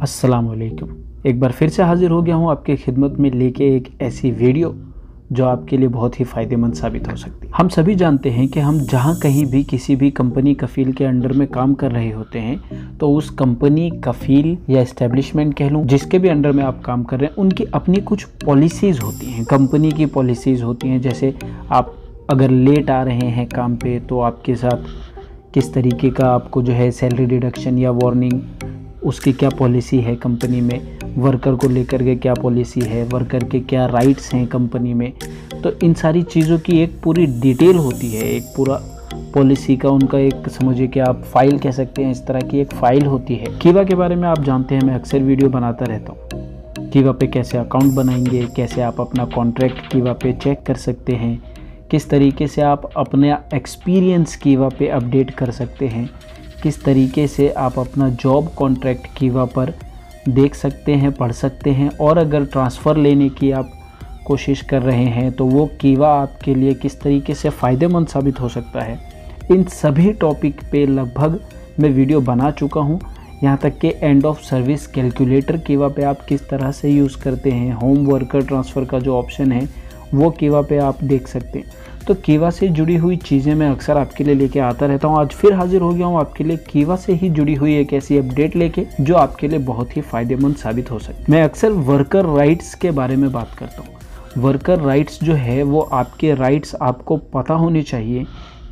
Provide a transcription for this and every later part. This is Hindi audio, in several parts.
अस्सलाम वालेकुम। एक बार फिर से हाजिर हो गया हूँ आपके खिदमत में लेके एक ऐसी वीडियो जो आपके लिए बहुत ही फ़ायदेमंद साबित हो सकती है। हम सभी जानते हैं कि हम जहाँ कहीं भी किसी भी कंपनी कफ़ील के अंडर में काम कर रहे होते हैं तो उस कंपनी कफ़ील या इस्टेब्लिशमेंट कह लूँ जिसके भी अंडर में आप काम कर रहे हैं उनकी अपनी कुछ पॉलिसीज़ होती हैं, कंपनी की पॉलिसीज़ होती हैं। जैसे आप अगर लेट आ रहे हैं काम पे तो आपके साथ किस तरीके का आपको जो है सैलरी डिडक्शन या वार्निंग, उसकी क्या पॉलिसी है कंपनी में, वर्कर को लेकर के क्या पॉलिसी है, वर्कर के क्या राइट्स हैं कंपनी में। तो इन सारी चीज़ों की एक पूरी डिटेल होती है, एक पूरा पॉलिसी का उनका एक समझिए कि आप फाइल कह सकते हैं, इस तरह की एक फ़ाइल होती है। कीवा के बारे में आप जानते हैं, मैं अक्सर वीडियो बनाता रहता हूँ। कीवा पे कैसे अकाउंट बनाएंगे, कैसे आप अपना कॉन्ट्रैक्ट कीवा पे चेक कर सकते हैं, किस तरीके से आप अपना एक्सपीरियंस कीवा पे अपडेट कर सकते हैं, किस तरीके से आप अपना जॉब कॉन्ट्रैक्ट कीवा पर देख सकते हैं, पढ़ सकते हैं। और अगर ट्रांसफ़र लेने की आप कोशिश कर रहे हैं तो वो कीवा आपके लिए किस तरीके से फ़ायदेमंद साबित हो सकता है, इन सभी टॉपिक पे लगभग मैं वीडियो बना चुका हूँ। यहाँ तक कि एंड ऑफ सर्विस कैलकुलेटर कीवा पे आप किस तरह से यूज़ करते हैं, होम वर्कर ट्रांसफ़र का जो ऑप्शन है वो कीवा पे आप देख सकते हैं। तो कीवा से जुड़ी हुई चीज़ें मैं अक्सर आपके लिए लेके आता रहता हूँ। आज फिर हाजिर हो गया हूँ आपके लिए कीवा से ही जुड़ी हुई एक ऐसी अपडेट लेके जो आपके लिए बहुत ही फ़ायदेमंद साबित हो सकती है। मैं अक्सर वर्कर राइट्स के बारे में बात करता हूँ। वर्कर राइट्स जो है वो आपके राइट्स आपको पता होने चाहिए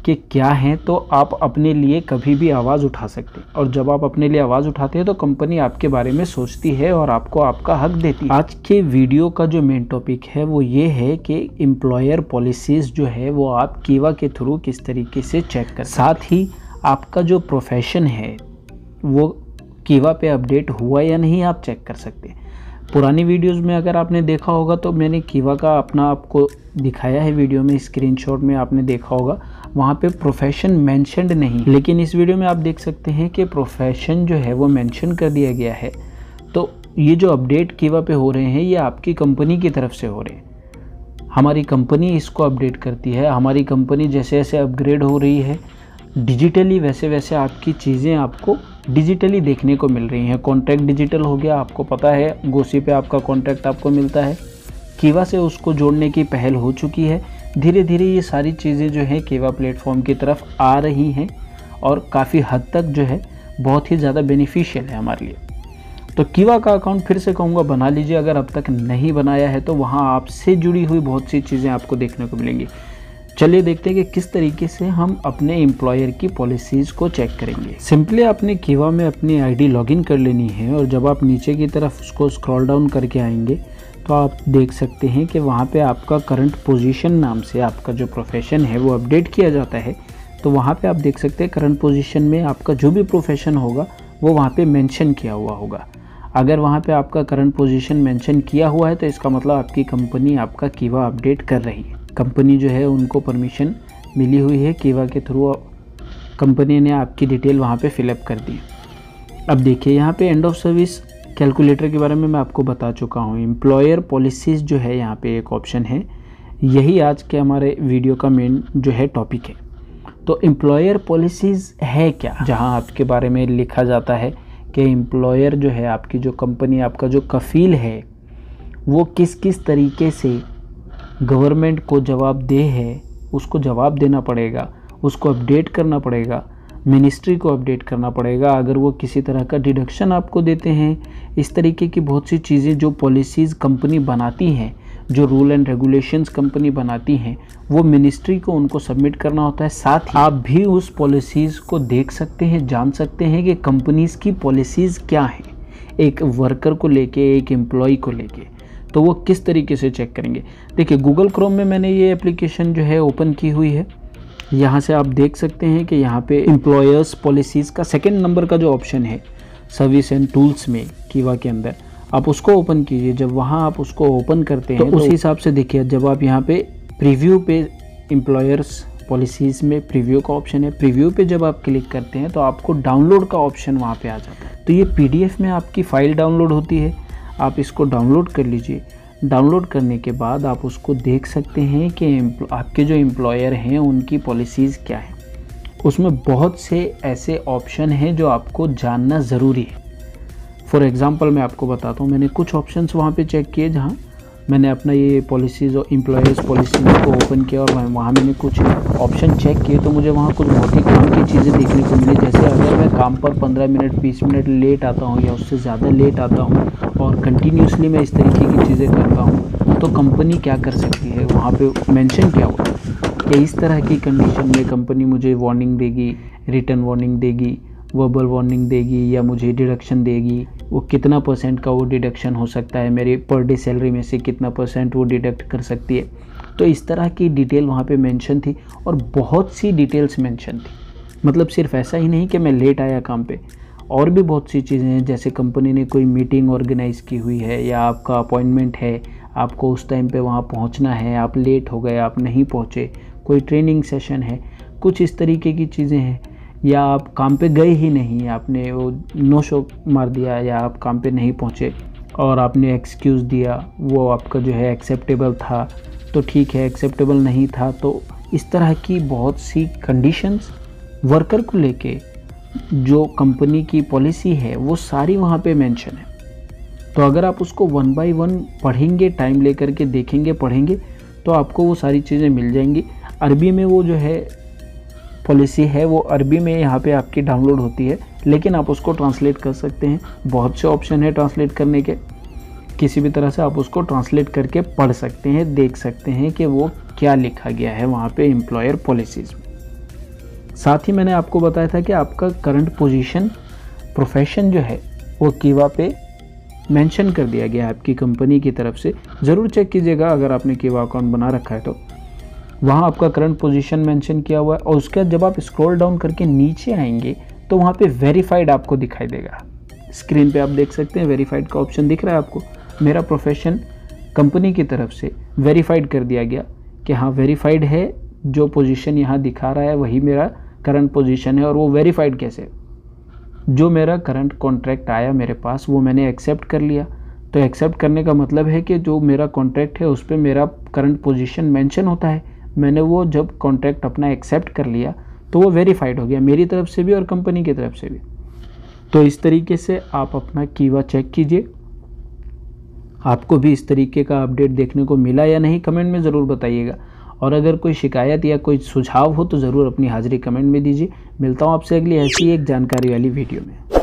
कि क्या हैं, तो आप अपने लिए कभी भी आवाज़ उठा सकते हैं। और जब आप अपने लिए आवाज़ उठाते हैं तो कंपनी आपके बारे में सोचती है और आपको आपका हक देती है। आज के वीडियो का जो मेन टॉपिक है वो ये है कि एम्प्लॉयर पॉलिसीज़ जो है वो आप कीवा के थ्रू किस तरीके से चेक कर, साथ ही आपका जो प्रोफेशन है वो कीवा पे अपडेट हुआ या नहीं आप चेक कर सकते हैं। पुरानी वीडियोज़ में अगर आपने देखा होगा तो मैंने कीवा का अपना आपको दिखाया है वीडियो में, स्क्रीनशॉट में आपने देखा होगा, वहाँ पे प्रोफेशन मेंशन्ड नहीं। लेकिन इस वीडियो में आप देख सकते हैं कि प्रोफेशन जो है वो मेंशन कर दिया गया है। तो ये जो अपडेट कीवा पे हो रहे हैं ये आपकी कंपनी की तरफ से हो रहे हैं। हमारी कंपनी इसको अपडेट करती है। हमारी कंपनी जैसे जैसे अपग्रेड हो रही है डिजिटली, वैसे वैसे आपकी चीज़ें आपको डिजिटली देखने को मिल रही हैं। कॉन्ट्रैक्ट डिजिटल हो गया, आपको पता है गोसी पे आपका कॉन्ट्रैक्ट आपको मिलता है। कीवा से उसको जोड़ने की पहल हो चुकी है। धीरे धीरे ये सारी चीज़ें जो है कीवा प्लेटफॉर्म की तरफ आ रही हैं और काफ़ी हद तक जो है बहुत ही ज़्यादा बेनिफिशियल है हमारे लिए। तो कीवा का अकाउंट फिर से कहूँगा बना लीजिए, अगर अब तक नहीं बनाया है तो वहाँ आपसे जुड़ी हुई बहुत सी चीज़ें आपको देखने को मिलेंगी। चलिए देखते हैं कि किस तरीके से हम अपने एम्प्लॉयर की पॉलिसीज़ को चेक करेंगे। सिंपली आपने कीवा में अपनी आईडी लॉगिन कर लेनी है और जब आप नीचे की तरफ उसको स्क्रॉल डाउन करके आएंगे तो आप देख सकते हैं कि वहाँ पे आपका करंट पोजीशन नाम से आपका जो प्रोफेशन है वो अपडेट किया जाता है। तो वहाँ पे आप देख सकते हैं करंट पोजीशन में आपका जो भी प्रोफेशन होगा वो वहाँ पे मेंशन किया हुआ होगा। अगर वहाँ पे आपका करंट पोजीशन मेंशन किया हुआ है तो इसका मतलब आपकी कंपनी आपका कीवा अपडेट कर रही है। कंपनी जो है उनको परमिशन मिली हुई है, कीवा के थ्रू कंपनी ने आपकी डिटेल वहाँ पे फिलअप कर दी। अब देखिए यहाँ पे एंड ऑफ सर्विस कैलकुलेटर के बारे में मैं आपको बता चुका हूँ। एम्प्लॉयर पॉलिसीज़ जो है यहाँ पे एक ऑप्शन है, यही आज के हमारे वीडियो का मेन जो है टॉपिक है। तो एम्प्लॉयर पॉलिसीज़ है क्या, जहाँ आपके बारे में लिखा जाता है कि एम्प्लॉयर जो है आपकी जो कंपनी, आपका जो कफ़ील है वो किस किस तरीके से गवर्नमेंट को जवाबदेह है, उसको जवाब देना पड़ेगा, उसको अपडेट करना पड़ेगा, मिनिस्ट्री को अपडेट करना पड़ेगा अगर वो किसी तरह का डिडक्शन आपको देते हैं। इस तरीके की बहुत सी चीज़ें जो पॉलिसीज़ कंपनी बनाती हैं, जो रूल एंड रेगुलेशंस कंपनी बनाती हैं, वो मिनिस्ट्री को उनको सबमिट करना होता है। साथ ही आप भी उस पॉलिसीज़ को देख सकते हैं, जान सकते हैं कि कंपनीज़ की पॉलिसीज़ क्या हैं एक वर्कर को लेके, एक एम्प्लॉय को लेके। तो वो किस तरीके से चेक करेंगे। देखिए गूगल क्रोम में मैंने ये एप्लीकेशन जो है ओपन की हुई है। यहाँ से आप देख सकते हैं कि यहाँ पे एम्प्लॉयर्स पॉलिसीज़ का सेकंड नंबर का जो ऑप्शन है सर्विस एंड टूल्स में कीवा के अंदर, आप उसको ओपन कीजिए। जब वहाँ आप उसको ओपन करते हैं तो उस हिसाब से देखिए, जब आप यहाँ पे प्रीव्यू पे एम्प्लॉयर्स पॉलिसीज़ में प्रीव्यू का ऑप्शन है, प्रीव्यू पे जब आप क्लिक करते हैं तो आपको डाउनलोड का ऑप्शन वहाँ पर आ जाता है। तो ये PDF में आपकी फ़ाइल डाउनलोड होती है, आप इसको डाउनलोड कर लीजिए। डाउनलोड करने के बाद आप उसको देख सकते हैं कि आपके जो एम्प्लॉयर हैं उनकी पॉलिसीज़ क्या हैं। उसमें बहुत से ऐसे ऑप्शन हैं जो आपको जानना ज़रूरी है। फॉर एग्ज़ाम्पल मैं आपको बताता हूँ, मैंने कुछ ऑप्शंस वहाँ पे चेक किए जहाँ मैंने अपना ये पॉलिसीज़ और एम्प्लॉयर्स पॉलिसीज़ को ओपन किया और वहाँ मैंने कुछ ऑप्शन चेक किए, तो मुझे वहाँ कुछ बहुत ही काम की चीज़ें देखने को मिली। जैसे अगर मैं काम पर 15 मिनट 20 मिनट लेट आता हूँ या उससे ज़्यादा लेट आता हूँ और कंटिन्यूसली मैं इस तरीके की चीज़ें करता हूँ, तो कंपनी क्या कर सकती है, वहाँ पे मेंशन किया हुआ कि इस तरह की कंडीशन में कंपनी मुझे वार्निंग देगी, रिटर्न वार्निंग देगी, वर्बल वार्निंग देगी या मुझे डिडक्शन देगी। वो कितना % का वो डिडक्शन हो सकता है, मेरे पर डे सैलरी में से कितना % वो डिडक्ट कर सकती है। तो इस तरह की डिटेल वहाँ पे मेंशन थी और बहुत सी डिटेल्स मेंशन थी। मतलब सिर्फ ऐसा ही नहीं कि मैं लेट आया काम पे, और भी बहुत सी चीज़ें हैं। जैसे कंपनी ने कोई मीटिंग ऑर्गेनाइज़ की हुई है या आपका अपॉइंटमेंट है, आपको उस टाइम पे वहाँ पहुँचना है, आप लेट हो गए, आप नहीं पहुँचे, कोई ट्रेनिंग सेशन है, कुछ इस तरीके की चीज़ें हैं। या आप काम पे गए ही नहीं, आपने वो नो शो मार दिया या आप काम पे नहीं पहुँचे और आपने एक्सक्यूज़ दिया, वो आपका जो है एक्सेप्टेबल था तो ठीक है, एक्सेप्टेबल नहीं था तो इस तरह की बहुत सी कंडीशंस वर्कर को लेके जो कंपनी की पॉलिसी है वो सारी वहाँ पे मेंशन है। तो अगर आप उसको 1 बाय 1 पढ़ेंगे, टाइम लेकर के देखेंगे, पढ़ेंगे, तो आपको वो सारी चीज़ें मिल जाएंगी। अरबी में वो जो है पॉलिसी है वो अरबी में यहाँ पे आपकी डाउनलोड होती है, लेकिन आप उसको ट्रांसलेट कर सकते हैं। बहुत से ऑप्शन है ट्रांसलेट करने के, किसी भी तरह से आप उसको ट्रांसलेट करके पढ़ सकते हैं, देख सकते हैं कि वो क्या लिखा गया है वहाँ पे एम्प्लॉयर पॉलिसीज़ में। साथ ही मैंने आपको बताया था कि आपका करंट पोजीशन, प्रोफेशन जो है वो कीवा पे मेंशन कर दिया गया है आपकी कंपनी की तरफ से। ज़रूर चेक कीजिएगा अगर आपने कीवा अकाउंट बना रखा है तो वहाँ आपका करंट पोजीशन मेंशन किया हुआ है। और उसके बाद जब आप स्क्रॉल डाउन करके नीचे आएंगे तो वहाँ पे वेरीफाइड आपको दिखाई देगा। स्क्रीन पे आप देख सकते हैं वेरीफाइड का ऑप्शन दिख रहा है आपको। मेरा प्रोफेशन कंपनी की तरफ से वेरीफाइड कर दिया गया कि हाँ वेरीफाइड है, जो पोजीशन यहाँ दिखा रहा है वही मेरा करंट पोजीशन है। और वो वेरीफाइड कैसे, जो मेरा करंट कॉन्ट्रैक्ट आया मेरे पास वो मैंने एक्सेप्ट कर लिया। तो एक्सेप्ट करने का मतलब है कि जो मेरा कॉन्ट्रैक्ट है उस पर मेरा करंट पोजीशन मेंशन होता है। मैंने वो जब कॉन्ट्रैक्ट अपना एक्सेप्ट कर लिया तो वो वेरीफाइड हो गया मेरी तरफ से भी और कंपनी की तरफ से भी। तो इस तरीके से आप अपना कीवा चेक कीजिए। आपको भी इस तरीके का अपडेट देखने को मिला या नहीं, कमेंट में ज़रूर बताइएगा। और अगर कोई शिकायत या कोई सुझाव हो तो ज़रूर अपनी हाज़िरी कमेंट में दीजिए। मिलता हूँ आपसे अगली ऐसी एक जानकारी वाली वीडियो में।